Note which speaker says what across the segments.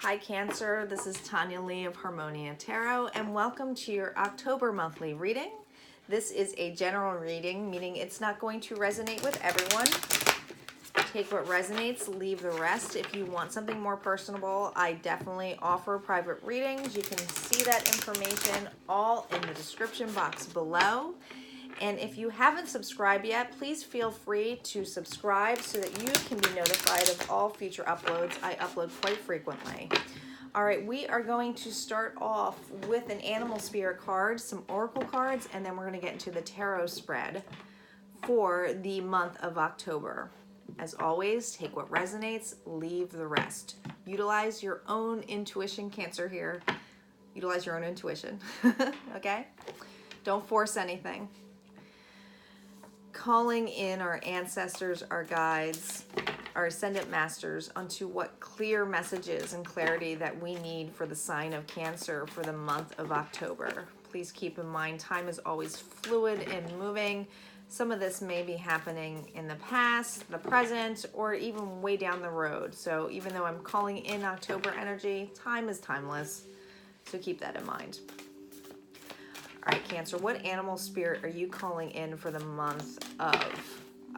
Speaker 1: Hi Cancer, this is Tanya Lee of Harmonia Tarot, and welcome to your October monthly reading. This is a general reading, meaning it's not going to resonate with everyone. Take what resonates, leave the rest. If you want something more personable, I definitely offer private readings. You can see that information all in the description box below. And if you haven't subscribed yet, please feel free to subscribe so that you can be notified of all future uploads. I upload quite frequently. All right, we are going to start off with an animal spirit card, some oracle cards, and then we're going to get into the tarot spread for the month of October. As always, take what resonates, leave the rest. Utilize your own intuition, Cancer here. Utilize your own intuition, okay? Don't force anything. Calling in our ancestors, our guides, our ascendant masters onto what clear messages and clarity that we need for the sign of Cancer for the month of October. Please keep in mind, time is always fluid and moving. Some of this may be happening in the past, the present, or even way down the road. So even though I'm calling in October energy, time is timeless. So keep that in mind. All right, Cancer, what animal spirit are you calling in for the month of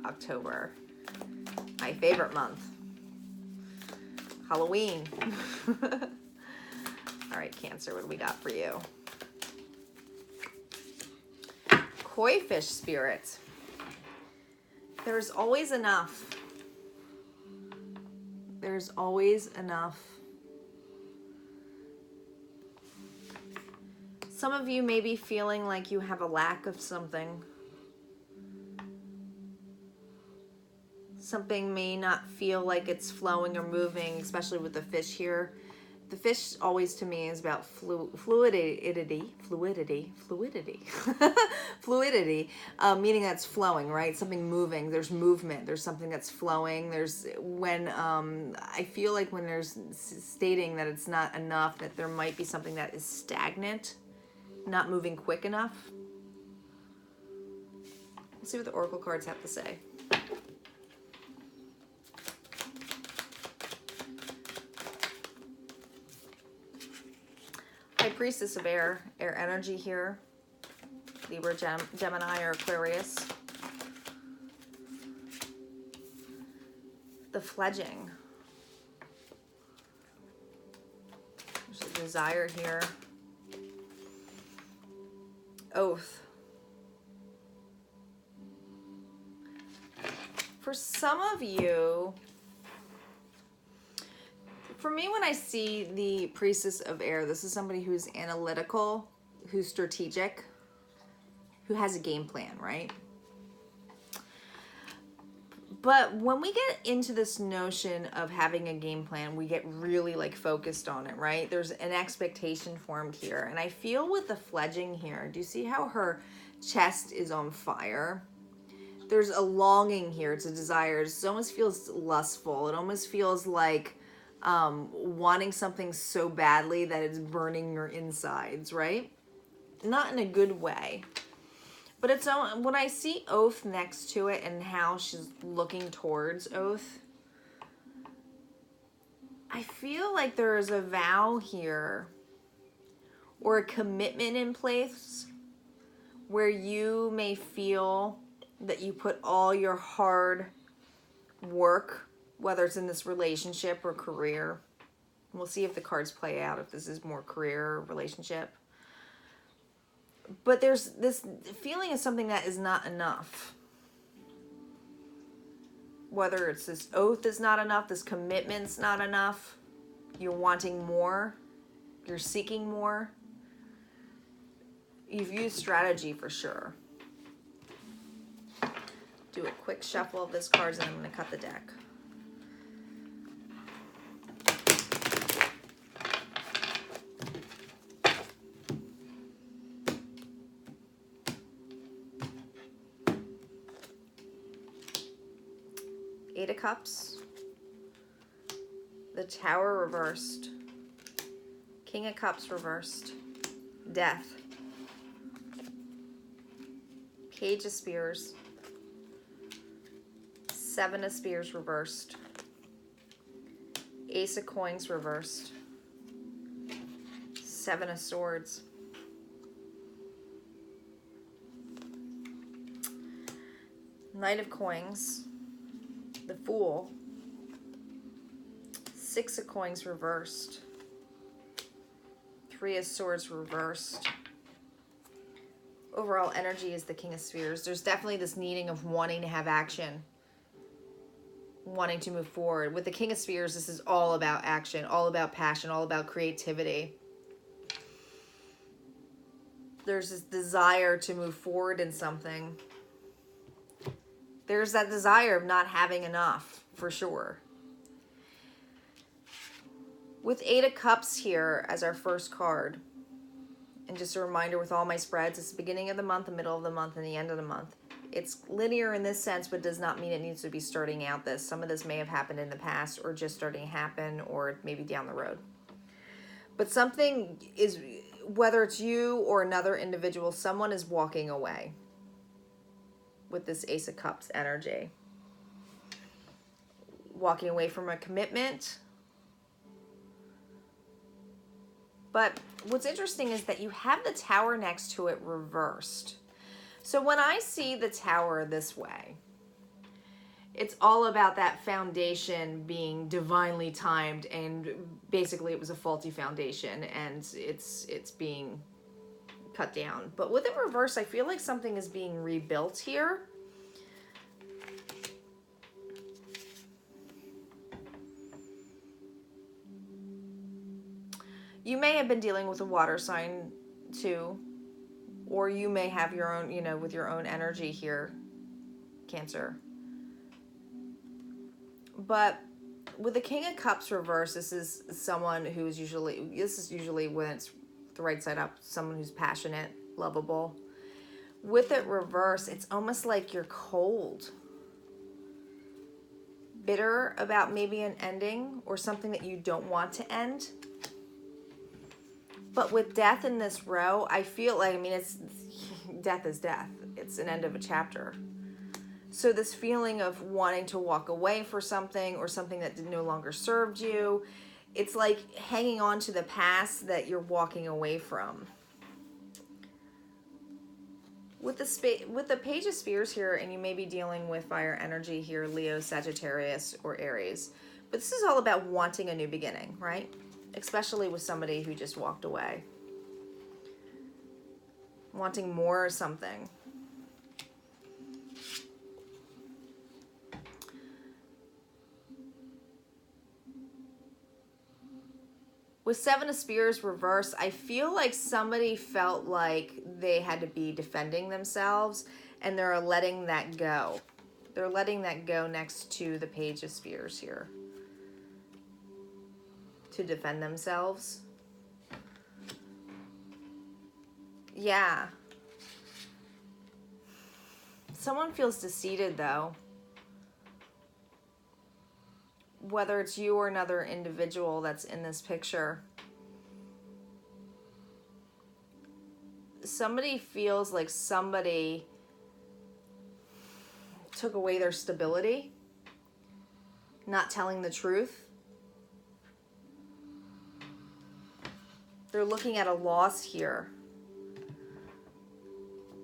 Speaker 1: October? My favorite month. Halloween. All right, Cancer, what do we got for you? Koi fish spirit. There's always enough. There's always enough. Some of you may be feeling like you have a lack of something. Something may not feel like it's flowing or moving, especially with the fish here. The fish always to me is about fluidity, meaning that's flowing, right? Something moving, there's movement, there's something that's flowing. There's when, I feel like when there's stating that it's not enough, that there might be something that is stagnant, not moving quick enough. Let's see what the oracle cards have to say. High Priestess of Air, air energy here. Libra, Gemini, or Aquarius. The fledging. There's a desire here. Oath. For some of you, for me, when I see the Priestess of Air, this is somebody who's analytical, who's strategic, who has a game plan, right? But when we get into this notion of having a game plan, we get really like focused on it, right? There's an expectation formed here. And I feel with the fledging here, do you see how her chest is on fire? There's a longing here. It's a desire. It almost feels lustful. It almost feels like wanting something so badly that it's burning your insides, right? Not in a good way. But it's when I see Oath next to it and how she's looking towards Oath, I feel like there is a vow here or a commitment in place where you may feel that you put all your hard work, whether it's in this relationship or career. We'll see if the cards play out, if this is more career or relationship. But there's this feeling of something that is not enough. Whether it's this oath is not enough, this commitment's not enough, you're wanting more, you're seeking more. You've used strategy for sure. Do a quick shuffle of this cards and I'm going to cut the deck. Eight of Cups, the Tower reversed, King of Cups reversed, Death, Page of Spears, Seven of Spears reversed, Ace of Coins reversed, Seven of Swords. Knight of Coins. The Fool. Six of Coins reversed. Three of Swords reversed. Overall energy is the King of Spheres. There's definitely this needing of wanting to have action. Wanting to move forward. With the King of Spheres, this is all about action, all about passion, all about creativity. There's this desire to move forward in something. There's that desire of not having enough, for sure. With Eight of Cups here as our first card, and just a reminder with all my spreads, it's the beginning of the month, the middle of the month, and the end of the month. It's linear in this sense, but does not mean it needs to be starting out this. Some of this may have happened in the past, or just starting to happen, or maybe down the road. But something is, whether it's you or another individual, someone is walking away with this Ace of Cups energy. Walking away from a commitment. But what's interesting is that you have the Tower next to it reversed. So when I see the Tower this way, it's all about that foundation being divinely timed, and basically it was a faulty foundation and it's being cut down. But with it reversed, I feel like something is being rebuilt here. You may have been dealing with a water sign too, or you may have your own, you know, with your own energy here, Cancer. But with the King of Cups reversed, this is someone who's usually, this is usually when it's the right side up, someone who's passionate, lovable. With it reversed, it's almost like you're cold. Bitter about maybe an ending or something that you don't want to end. But with Death in this row, I feel like, I mean, it's death is death. It's an end of a chapter. So this feeling of wanting to walk away for something or something that no longer served you, it's like hanging on to the past that you're walking away from. With the Page of Spears here, and you may be dealing with fire energy here, Leo, Sagittarius, or Aries. But this is all about wanting a new beginning, right? Especially with somebody who just walked away. Wanting more or something. With Seven of Spears reversed, I feel like somebody felt like they had to be defending themselves, and they're letting that go. They're letting that go next to the Page of Spears here. To defend themselves. Yeah. Someone feels defeated though. Whether it's you or another individual that's in this picture. Somebody feels like somebody took away their stability. Not telling the truth. They're looking at a loss here.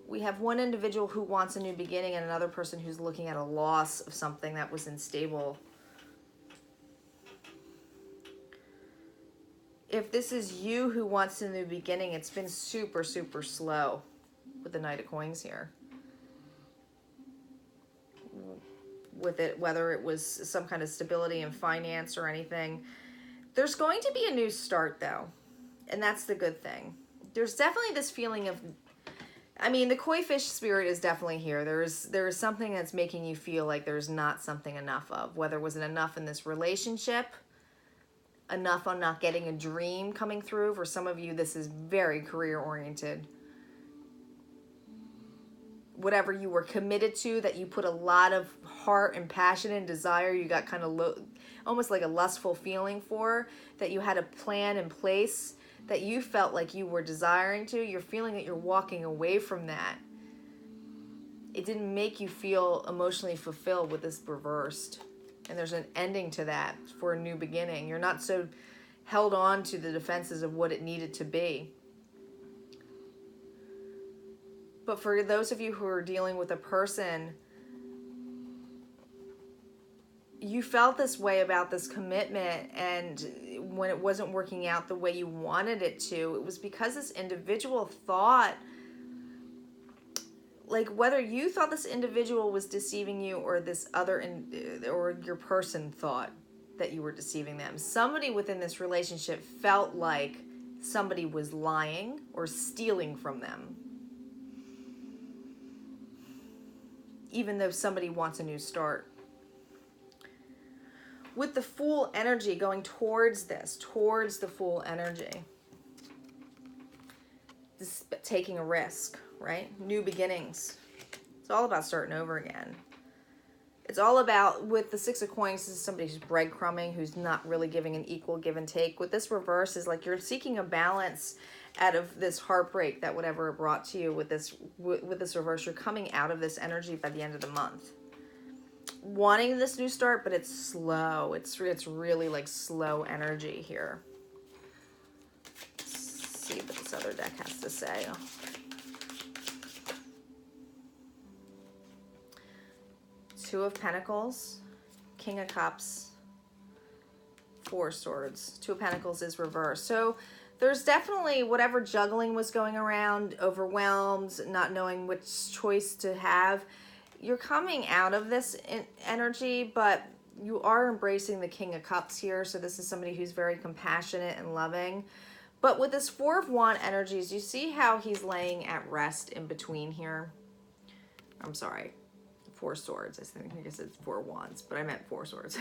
Speaker 1: We have one individual who wants a new beginning and another person who's looking at a loss of something that was unstable. If this is you who wants a new beginning, it's been super, super slow with the Knight of Coins here. With it, whether it was some kind of stability in finance or anything. There's going to be a new start though. And that's the good thing. There's definitely this feeling of, I mean, the koi fish spirit is definitely here. There is something that's making you feel like there's not something enough of. Whether it wasn't enough in this relationship, enough on not getting a dream coming through. For some of you, this is very career oriented. Whatever you were committed to, that you put a lot of heart and passion and desire, you got kind of almost like a lustful feeling for, that you had a plan in place, that you felt like you were desiring to, you're feeling that you're walking away from that. It didn't make you feel emotionally fulfilled with this reversed. And there's an ending to that for a new beginning. You're not so held on to the defenses of what it needed to be. But for those of you who are dealing with a person, you felt this way about this commitment, and when it wasn't working out the way you wanted it to, it was because this individual thought, like whether you thought this individual was deceiving you or this other, or your person thought that you were deceiving them. Somebody within this relationship felt like somebody was lying or stealing from them, even though somebody wants a new start. With the Fool energy going towards this, towards the Fool energy, this taking a risk, right? New beginnings. It's all about starting over again. It's all about, with the Six of Coins, this is somebody who's breadcrumbing, who's not really giving an equal give and take. With this reverse is like you're seeking a balance out of this heartbreak that whatever it brought to you. With this reverse, you're coming out of this energy by the end of the month. Wanting this new start, but it's slow. It's really like slow energy here. Let's see what this other deck has to say. Two of Pentacles, King of Cups, Four Swords. Two of Pentacles is reversed. So there's definitely whatever juggling was going around, overwhelmed, not knowing which choice to have. You're coming out of this energy, but you are embracing the King of Cups here. So this is somebody who's very compassionate and loving. But with this Four of Wands energies, you see how he's laying at rest in between here. I'm sorry. Four Swords. I guess it's Four Wands, but I meant Four Swords.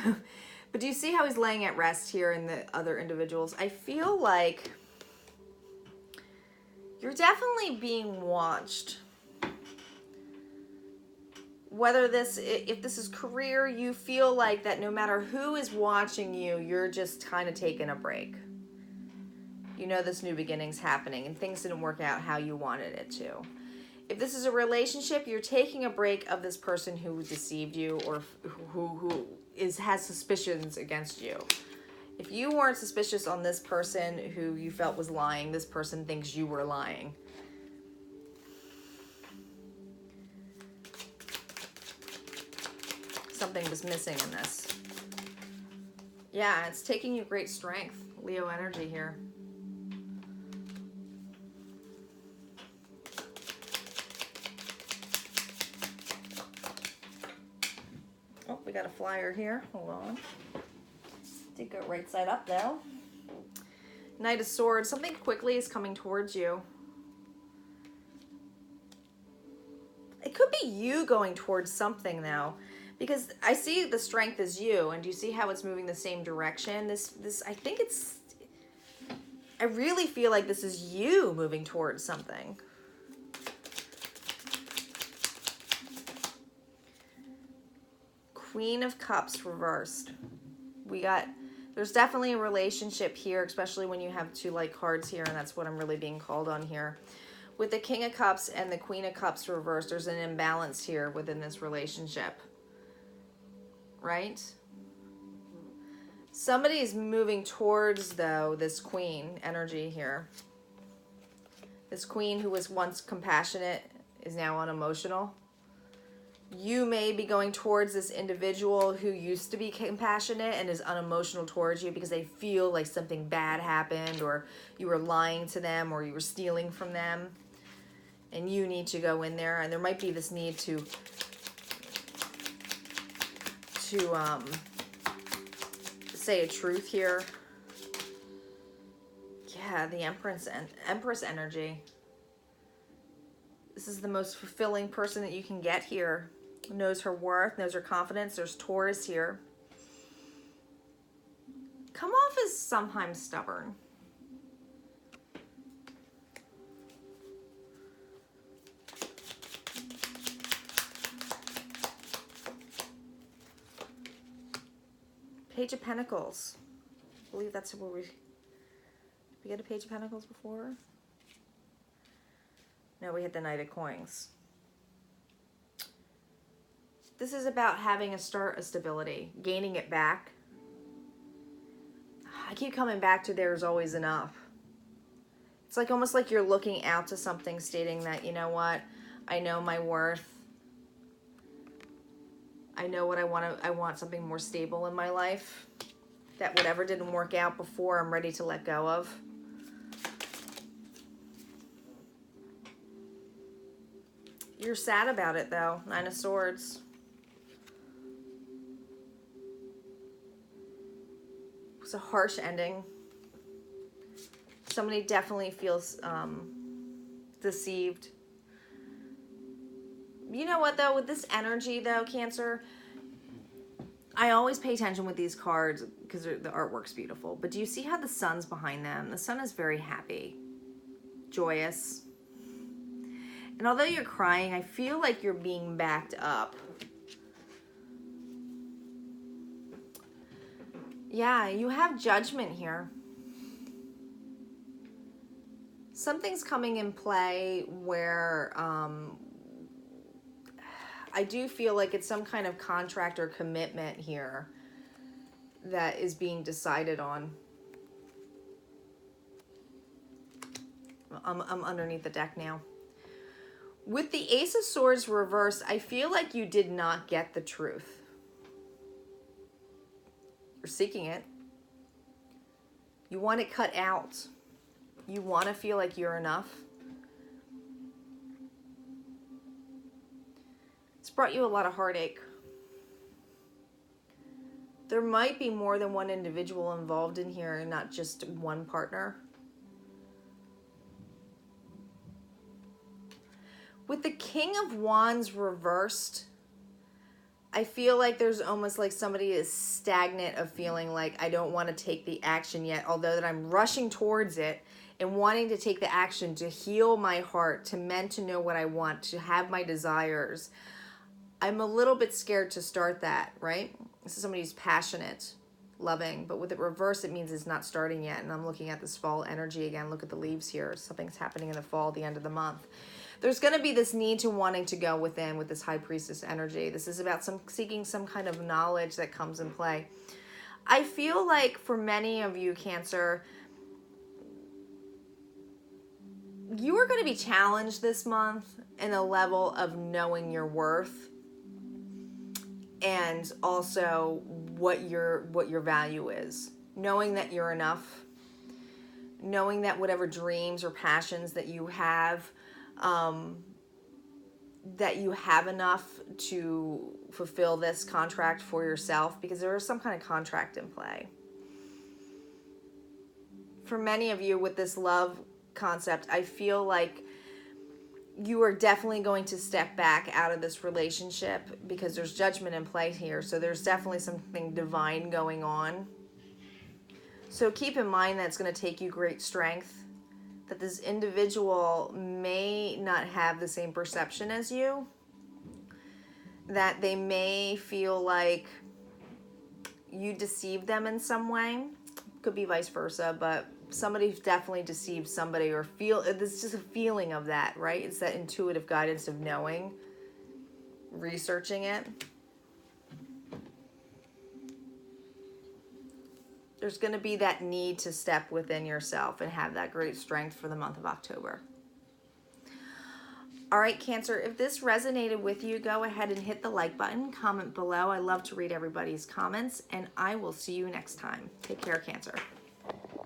Speaker 1: But do you see how he's laying at rest here in the other individuals? I feel like you're definitely being watched. Whether if this is career, you feel like that no matter who is watching you, you're just kind of taking a break. You know this new beginning's happening and things didn't work out how you wanted it to. If this is a relationship, you're taking a break of this person who deceived you or who has suspicions against you. If you weren't suspicious on this person who you felt was lying, this person thinks you were lying. Something was missing in this. Yeah, it's taking you great strength. Leo energy here. Oh, we got a flyer here. Hold on. Did go right side up though. Knight of Swords. Something quickly is coming towards you. It could be you going towards something now. Because I see the strength as you, and do you see how it's moving the same direction? I really feel like this is you moving towards something. Queen of Cups reversed. There's definitely a relationship here, especially when you have two light cards here, and that's what I'm really being called on here. With the King of Cups and the Queen of Cups reversed, there's an imbalance here within this relationship. Right? Somebody is moving towards, though, this queen energy here. This queen who was once compassionate is now unemotional. You may be going towards this individual who used to be compassionate and is unemotional towards you because they feel like something bad happened, or you were lying to them, or you were stealing from them. And you need to go in there, and there might be this need to say a truth here. Yeah, the Empress energy. This is the most fulfilling person that you can get here. Knows her worth, knows her confidence. There's Taurus here. Come off as sometimes stubborn. Page of Pentacles. I believe that's where we get a Page of Pentacles before? No, we had the Knight of Coins. This is about having a start of stability, gaining it back. I keep coming back to there's always enough. It's like almost like you're looking out to something, stating that, you know what, I know my worth. I know what I want. I want something more stable in my life. That whatever didn't work out before, I'm ready to let go of. You're sad about it though. 9 of Swords. It was a harsh ending. Somebody definitely feels deceived. You know what though, with this energy though, Cancer, I always pay attention with these cards because the artwork's beautiful. But do you see how the sun's behind them? The sun is very happy, joyous. And although you're crying, I feel like you're being backed up. Yeah, you have judgment here. Something's coming in play where I do feel like it's some kind of contract or commitment here that is being decided on. I'm underneath the deck now. With the Ace of Swords reversed, I feel like you did not get the truth. You're seeking it. You want it cut out. You want to feel like you're enough. It's brought you a lot of heartache. There might be more than one individual involved in here and not just one partner. With the King of Wands reversed, I feel like there's almost like somebody is stagnant of feeling like I don't want to take the action yet, although that I'm rushing towards it and wanting to take the action to heal my heart, to mend, to know what I want, to have my desires. I'm a little bit scared to start that, right? This is somebody who's passionate, loving, but with it reversed, it means it's not starting yet. And I'm looking at this fall energy again. Look at the leaves here. Something's happening in the fall, the end of the month. There's going to be this need to wanting to go within with this High Priestess energy. This is about seeking some kind of knowledge that comes in play. I feel like for many of you, Cancer, you are going to be challenged this month in a level of knowing your worth and also what your value is. Knowing that you're enough. Knowing that whatever dreams or passions that you have enough to fulfill this contract for yourself, because there is some kind of contract in play. For many of you with this love concept, I feel like you are definitely going to step back out of this relationship because there's judgment in play here. So there's definitely something divine going on. So keep in mind that it's going to take you great strength, that this individual may not have the same perception as you, that they may feel like you deceived them in some way. Could be vice versa, but somebody's definitely deceived somebody, or there's just a feeling of that, right? It's that intuitive guidance of knowing, researching it. There's going to be that need to step within yourself and have that great strength for the month of October. All right, Cancer, if this resonated with you, go ahead and hit the like button, comment below. I love to read everybody's comments, and I will see you next time. Take care, Cancer.